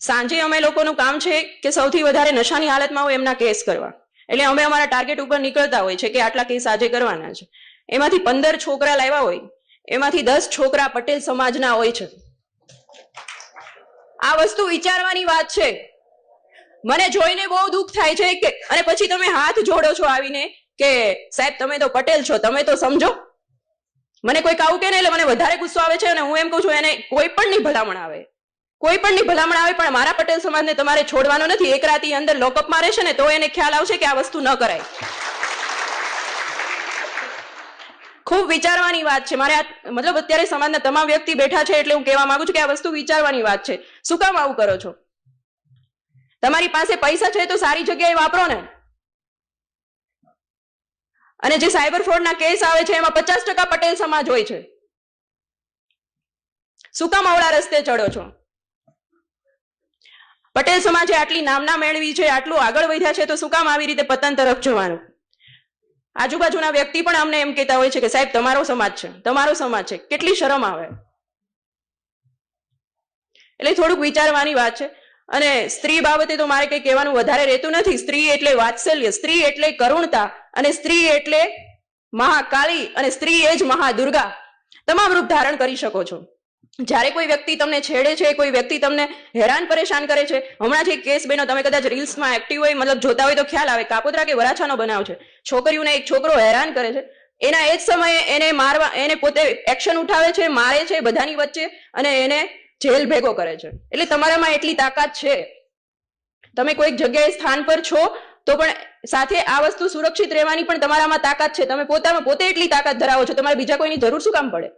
સાંજે અમે લોકોનું કામ છે કે સૌથી વધારે નશાની હાલતમાં હોય એમના કેસ કરવા. એટલે અમે અમારા ટાર્ગેટ ઉપર નીકળતા હોય છે કે આટલા કેસ આજે કરવાના છે. એમાંથી 15 છોકરા લાવ્યા હોય, એમાંથી 10 છોકરા પટેલ સમાજના હોય છે. આ વસ્તુ વિચારવાની વાત છે. મને જોઈને બહુ દુઃખ થાય છે કે અને પછી તમે હાથ જોડો છો આવીને કે સાહેબ તમે તો પટેલ છો, તમે તો સમજો. મને કોઈ આવું કે ને એટલે મને વધારે ગુસ્સો આવે છે અને હું એમ કહું છું એને કોઈ પણ ની ભલામણ આવે, કોઈ પણ ની ભલામણ આવે, પણ મારા પટેલ સમાજને તમારે છોડવાનો નથી. એક રાતી અંદર લોકઅપમાં રહેશે ને તો એને ખ્યાલ આવશે કે આ વસ્તુ ન કરાય. ખૂબ વિચારવાની વાત છે. મારે મતલબ અત્યારે સમાજના તમામ વ્યક્તિ બેઠા છે એટલે હું કહેવા માંગુ છું કે આ વસ્તુ વિચારવાની વાત છે. શું કામ આવું કરો છો? તમારી પાસે પૈસા છે તો સારી જગ્યાએ વાપરો ને. અને જે સાયબર ફ્રોડના કેસ આવે છે એમાં 50% પટેલ સમાજ હોય છે. શું કામ અવળા રસ્તે ચડો છો? પટેલ સમાજે આટલી નામના મેળવી છે, આટલું આગળ વધ્યા છે, તો શું કામ આવી રીતે પતન તરફ જવાનું? આજુબાજુના વ્યક્તિ પણ અમને એમ કહેતા હોય છે કે સાહેબ તમારો સમાજ છે, તમારો સમાજ છે. કેટલી શરમ આવે. એટલે થોડુંક વિચારવાની વાત છે. અને સ્ત્રી બાબતે તો મારે કંઈ કહેવાનું વધારે રહેતું નથી. સ્ત્રી એટલે વાત્સલ્ય, સ્ત્રી એટલે કરુણતા, અને સ્ત્રી એટલે મહાકાળી, અને સ્ત્રી એ જ મહાદુર્ગા. તમામ રૂપ ધારણ કરી શકો છો. જ્યારે કોઈ વ્યક્તિ તમને છેડે છે, કોઈ વ્યક્તિ તમને હેરાન પરેશાન કરે છે, હમણાં જે કેસ બન્યો, તમે કદાચ રીલ્સમાં એક્ટિવ હોય, મતલબ જોતા હોય તો ખ્યાલ આવે, કાપોદ્રા કે વરાછાનો બનાવ છે. છોકરીઓને એક છોકરો હેરાન કરે છે, એના એ જ સમયે એને મારવા, એને પોતે એક્શન ઉઠાવે છે, મારે છે બધાની વચ્ચે, અને એને જેલ ભેગો કરે છે. એટલે તમારામાં એટલી તાકાત છે. તમે કોઈક જગ્યાએ સ્થાન પર છો તો પણ સાથે આ વસ્તુ સુરક્ષિત રહેવાની પણ તમારામાં તાકાત છે. તમે પોતે એટલી તાકાત ધરાવો છો, તમારે બીજા કોઈની જરૂર શું કામ પડે?